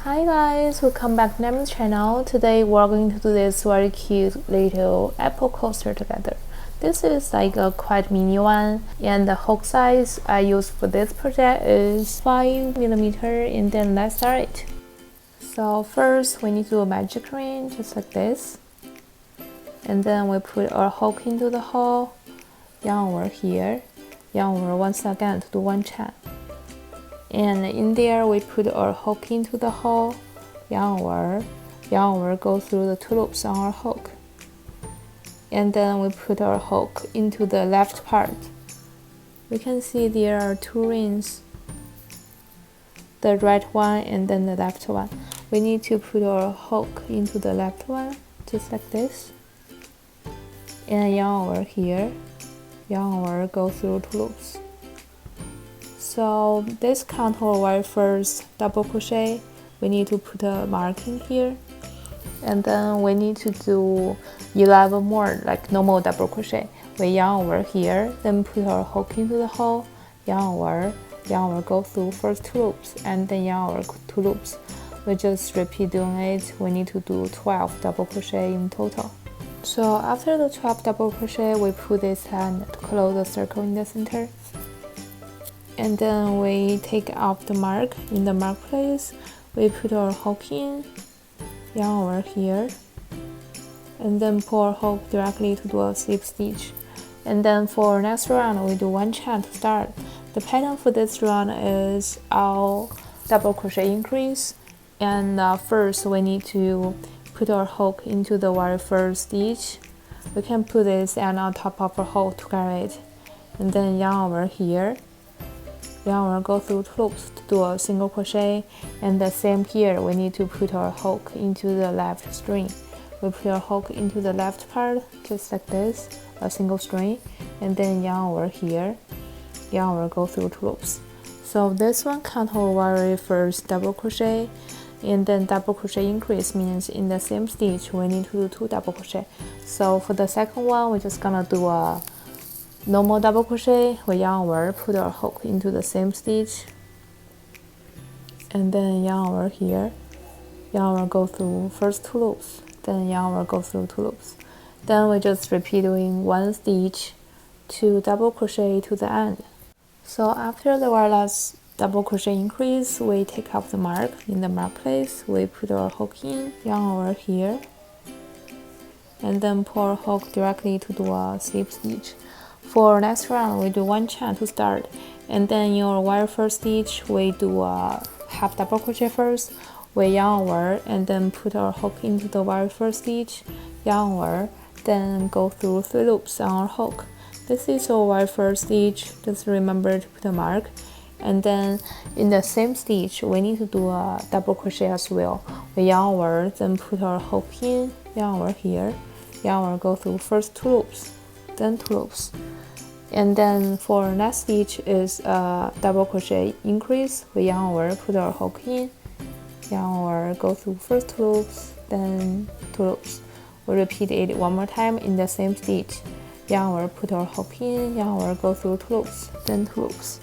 Hi guys, welcome back to my channel. Today we're going to do this very cute little apple coaster together. This is like a quite mini one, and the hook size I use for this project is 5mm, and then let's start it. So first we need to do a magic ring just like this, and then we put our hook into the hole, yarn over here, yarn over once again to do one chain. And in there we put our hook into the hole, yarn over, go through the 2 loops on our hook. And then we put our hook into the left part. We can see there are 2 rings, the right one and then the left one. We need to put our hook into the left one, just like this. And yarn over here, yarn over, go through 2 loops. So this contour very first double crochet, we need to put a marking here, and then we need to do 11 more like normal double crochet. We yarn over here, then put our hook into the hole, yarn over, go through first 2 loops, and then yarn over 2 loops. We just repeat doing it. We need to do 12 double crochet in total. So after the 12 double crochet, we put this hand to close the circle in the center. And then we take off the mark. In the mark place, we put our hook in, yarn over here, and then pull our hook directly to do a slip stitch. And then for next round, we do 1 chain to start. The pattern for this round is all double crochet increase. And first, we need to put our hook into the very first stitch. We can put this end on top of our hook to carry it. And then yarn over here. Yarn over, go through 2 loops to do a single crochet, and the same here, we need to put our hook into the left string. We put our hook into the left part, just like this, a single string, and then yarn over here, yarn over, go through 2 loops. So this one contour very first double crochet, and then double crochet increase means in the same stitch we need to do 2 double crochet. So for the second one, we're just gonna do a normal double crochet. We yarn over, put our hook into the same stitch, and then yarn over here, yarn over, go through first 2 loops, then yarn over, go through 2 loops. Then we just repeat doing 1 stitch, 2 double crochet to the end. So after the very last double crochet increase, we take off the mark. In the mark place, we put our hook in, yarn over here, and then pull our hook directly to do a slip stitch. For next round, we do 1 chain to start, and then in our very first stitch, we do a half double crochet first. We yarn over and then put our hook into the very first stitch, yarn over, then go through 3 loops on our hook. This is our very first stitch. Just remember to put a mark. And then in the same stitch, we need to do a double crochet as well. We yarn over, then put our hook in, yarn over here, yarn over, go through first 2 loops, then 2 loops. And then for next stitch is a double crochet increase. We yarn over, put our hook in, yarn over, go through first 2 loops, then 2 loops. We repeat it 1 more time in the same stitch. Yarn over, put our hook in, yarn over, go through 2 loops, then 2 loops.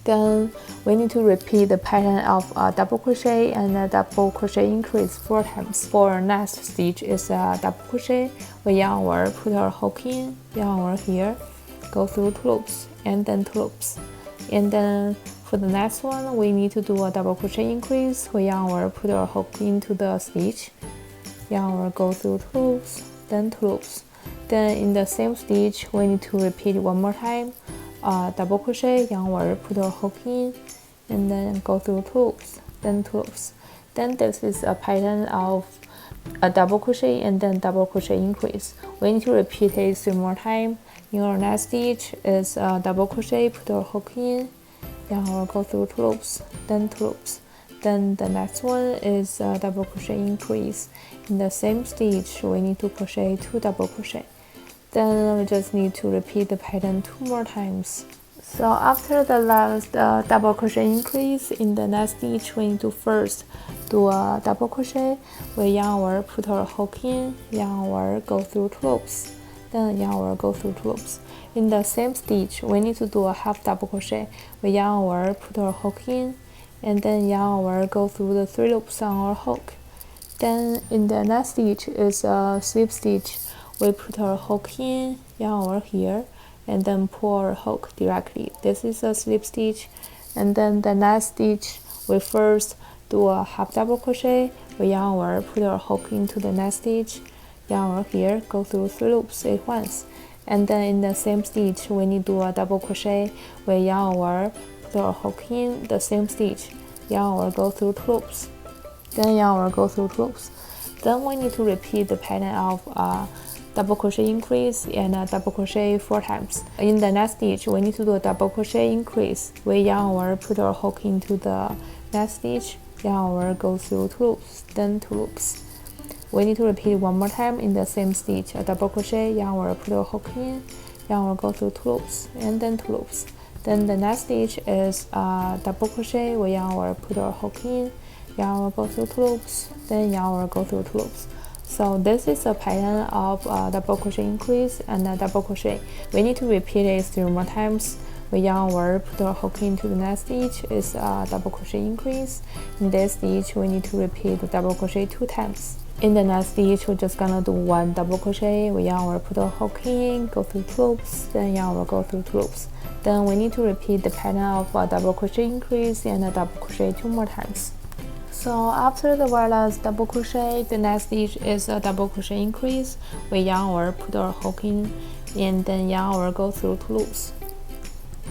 Then we need to repeat the pattern of a double crochet and a double crochet increase 4 times. For next stitch is a double crochet. We yarn over, put our hook in, yarn over here, go through 2 loops, and then 2 loops. And then for the next one, we need to do a double crochet increase. We yarn over, put our hook into the stitch, yarn over, go through 2 loops, then 2 loops. Then in the same stitch, we need to repeat 1 more time. Double crochet, yarn over, put our hook in, and then go through 2 loops, then 2 loops. Then this is a pattern of a double crochet and then double crochet increase. We need to repeat it 3 more times. In our next stitch is a double crochet, put our hook in, yarn over, go through 2 loops, then 2 loops. Then the next one is a double crochet increase. In the same stitch, we need to crochet 2 double crochet. Then we just need to repeat the pattern 2 more times. So after the last double crochet increase, in the next stitch, we need to first do a double crochet. We yarn over, put our hook in, yarn over, go through 2 loops, then yarn over, go through 2 loops. In the same stitch, we need to do a half double crochet. We yarn over, put our hook in, and then yarn over, go through the 3 loops on our hook. Then in the next stitch is a slip stitch. We put our hook in, yarn over here, and then pull our hook directly. This is a slip stitch. And then the next stitch, we first do a half double crochet, we yarn over, put our hook into the next stitch, yarn over here, go through 3 loops at once. And then in the same stitch, we need to do a double crochet, we yarn over, put our hook in the same stitch, yarn over, go through 2 loops. Then yarn over, go through 2 loops. Then we need to repeat the pattern of double crochet increase and a double crochet 4 times. In the next stitch, we need to do a double crochet increase. We yarn over, put our hook into the next stitch, yarn over, go through 2 loops, then 2 loops. We need to repeat one more time in the same stitch, a double crochet, yarn over, put our hook in, yarn over, go through 2 loops, and then 2 loops. Then the next stitch is a double crochet, we yarn over, put our hook in, yarn over, go through 2 loops, then yarn over, go through 2 loops. So this is a pattern of double crochet increase and a double crochet. We need to repeat it 3 more times. We yarn over, put our hook into the next stitch is a double crochet increase. In this stitch, we need to repeat the double crochet 2 times. In the next stitch, we're just gonna do 1 double crochet. We yarn over, put our hook in, go through 2 loops, then yarn over, go through 2 loops. Then we need to repeat the pattern of a double crochet increase and a double crochet 2 more times. So after the wireless double crochet, the next stitch is a double crochet increase. We yarn over, put our hook in, and then yarn over, go through 2 loops.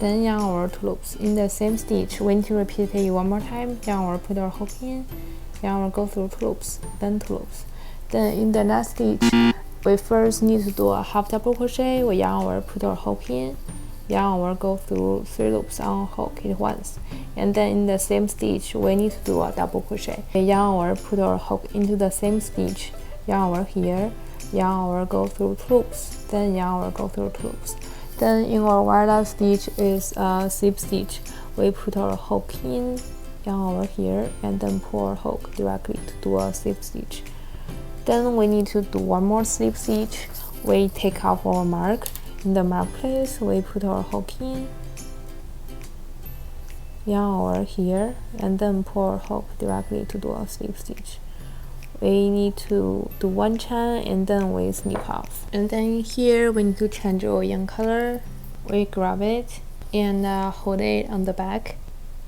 Then yarn over 2 loops. In the same stitch, we need to repeat it 1 more time. Yarn over, put our hook in, yarn over, go through 2 loops, then 2 loops. Then in the next stitch, we first need to do a half double crochet. We yarn over, put our hook in, yarn over, go through 3 loops on hook at once. And then in the same stitch, we need to do a double crochet. We yarn over, put our hook into the same stitch, yarn over here, yarn over, go through 2 loops, then yarn over, go through 2 loops. Then in our wireless stitch is a slip stitch. We put our hook in, yarn over here, and then pull our hook directly to do a slip stitch. Then we need to do 1 more slip stitch. We take off our mark. In the mark place, we put our hook in, yarn over here, and then pull our hook directly to do a slip stitch. We need to do 1 chain and then we snip off. And then here we need to change our yarn color. We grab it and hold it on the back.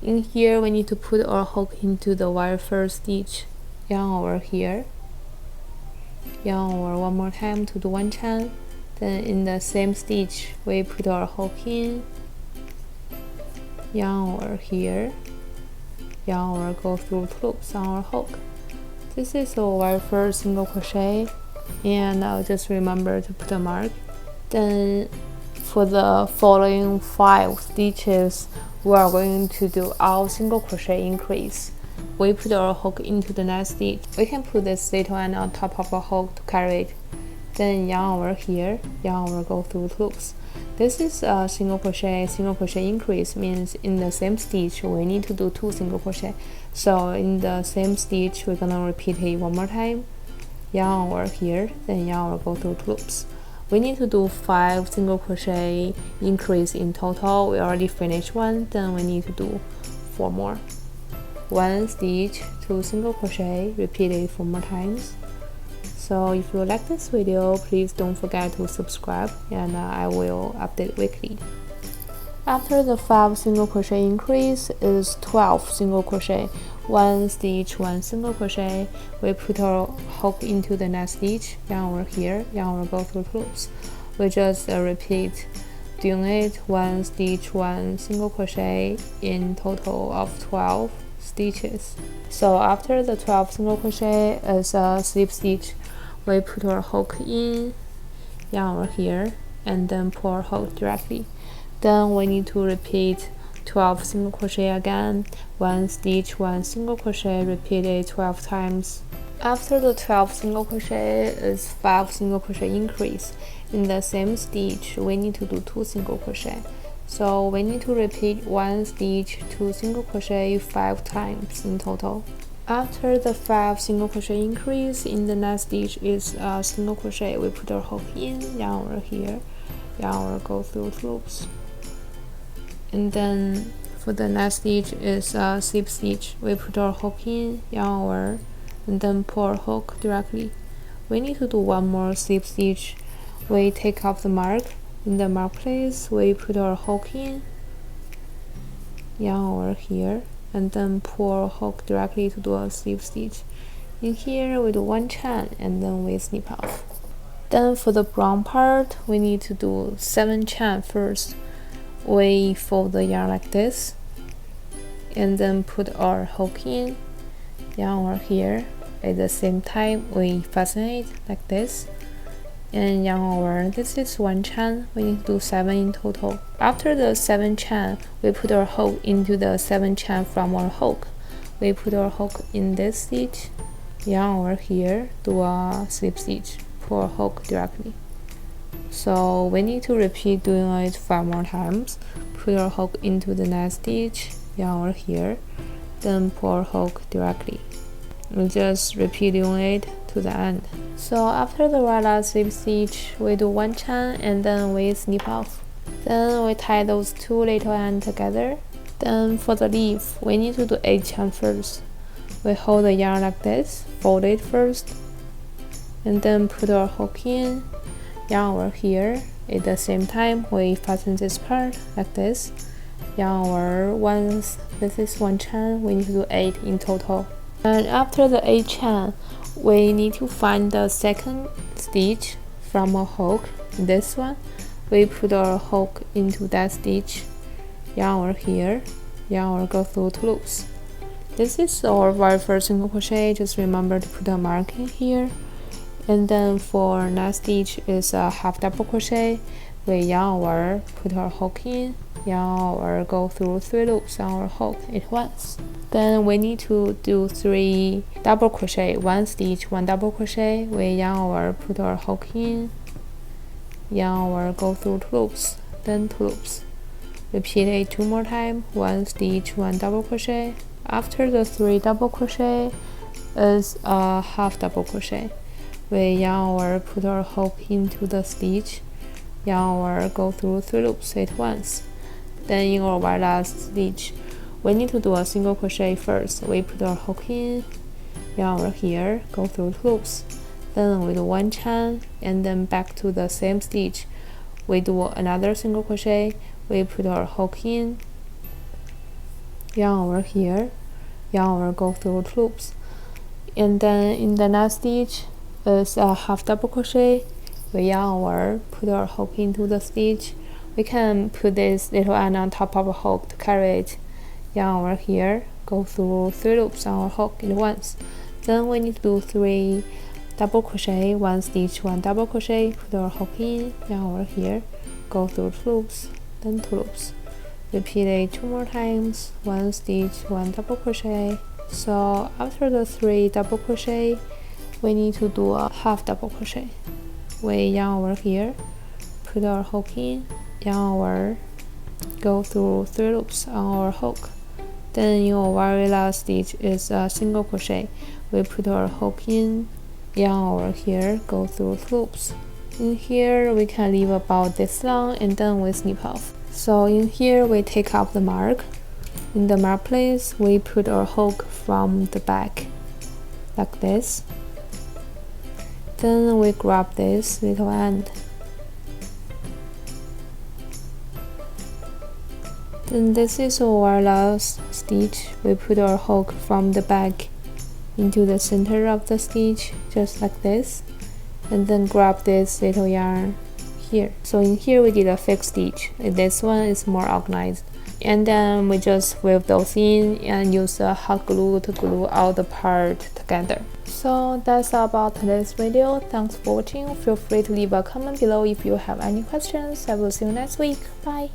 In here we need to put our hook into the very first stitch, yarn over here, yarn over 1 more time to do 1 chain. Then in the same stitch, we put our hook in, yarn over here, yarn over, go through 2 loops on our hook. This is our very first single crochet, and I'll just remember to put a mark. Then for the following 5 stitches, we are going to do our single crochet increase. We put our hook into the next stitch. We can put this little end on top of a hook to carry it. Then yarn over here, yarn over, go through 2 loops. This is a single crochet increase, means in the same stitch we need to do 2 single crochet. So in the same stitch we're gonna repeat it 1 more time, yarn over here, then yarn over, go through 2 loops. We need to do 5 single crochet increase in total. We already finished 1, then we need to do 4 more. 1 stitch, 2 single crochet, repeat it 4 more times. So if you like this video, please don't forget to subscribe, and I will update weekly. After the 5 single crochet increase is 12 single crochet, 1 stitch, 1 single crochet. We put our hook into the next stitch, yarn over here, yarn over, go through 2 loops. We just repeat doing it 1 stitch, 1 single crochet in total of 12 stitches. So after the 12 single crochet is a slip stitch. We put our hook in, yarn over here, and then pull our hook directly. Then we need to repeat 12 single crochet again, 1 stitch, 1 single crochet, repeat it 12 times. After the 12 single crochet is 5 single crochet increase. In the same stitch, we need to do 2 single crochet. So we need to repeat 1 stitch, 2 single crochet 5 times in total. After the 5 single crochet increase, in the next stitch is a single crochet. We put our hook in, yarn over here, yarn over, go through 2 loops. And then for the next stitch is a slip stitch. We put our hook in, yarn over, and then pull our hook directly. We need to do one more slip stitch. We take off the mark. In the mark place, we put our hook in, yarn over here, and then pull our hook directly to do a slip stitch. In here, we do one chain, and then we snip off. Then for the brown part, we need to do 7 chain first. We fold the yarn like this, and then put our hook in, yarn over here. At the same time, we fasten it like this, and yarn over. This is 1 chain. We need to do 7 in total. After the 7 chain, we put our hook into the 7 chain from our hook. We put our hook in this stitch, yarn over here, do a slip stitch, pull our hook directly. So we need to repeat doing it 5 more times. Put our hook into the next stitch, yarn over here, then pull our hook directly. We just repeat doing it to the end. So after the right last slip stitch, we do 1 chain and then we snip off. Then we tie those 2 little ends together. Then for the leaf, we need to do 8 chain first. We hold the yarn like this, fold it first, and then put our hook in, yarn over here. At the same time, we fasten this part like this, yarn over. Once this is 1 chain, we need to do 8 in total. And after the 8 chain, we need to find the second stitch from a hook. This one, we put our hook into that stitch, yarn over here, yarn over, go through 2 loops. This is our very first single crochet. Just remember to put a mark in here. And then for next stitch is a half double crochet. We yarn over, put our hook in, yarn over, go through 3 loops on our hook at once. Then we need to do 3 double crochet, 1 stitch, 1 double crochet. We yarn over, put our hook in, yarn over, go through 2 loops, then 2 loops. Repeat it 2 more times, 1 stitch, 1 double crochet. After the 3 double crochet is a half double crochet. We yarn over, put our hook into the stitch, yarn over, go through 3 loops at once. Then in our very last stitch, we need to do a single crochet first. We put our hook in, yarn over here, go through 2 loops. Then we do 1 chain, and then back to the same stitch. We do another single crochet. We put our hook in, yarn over here, yarn over, go through 2 loops. And then in the next stitch is a half double crochet. We yarn over, put our hook into the stitch. We can put this little end on top of a hook to carry it. Yarn over here, go through 3 loops on our hook at once. Then we need to do 3 double crochet, 1 stitch, 1 double crochet, put our hook in, yarn over here, go through 2 loops, then 2 loops. Repeat it 2 more times, 1 stitch, 1 double crochet. So after the 3 double crochet, we need to do a half double crochet. We yarn over here, put our hook in, yarn over, go through 3 loops on our hook. Then in our very last stitch is a single crochet. We put our hook in, yarn over here, go through 2 loops. In here we can leave about this long, and then we snip off. So in here we take off the mark. In the mark place, we put our hook from the back like this. Then we grab this little end. Then this is our last stitch. We put our hook from the back into the center of the stitch, just like this, and then grab this little yarn here. So in here we did a fixed stitch. This one is more organized. And then we just weave those in and use a hot glue to glue all the part together. So that's all about today's video. Thanks for watching. Feel free to leave a comment below if you have any questions. I will see you next week. Bye!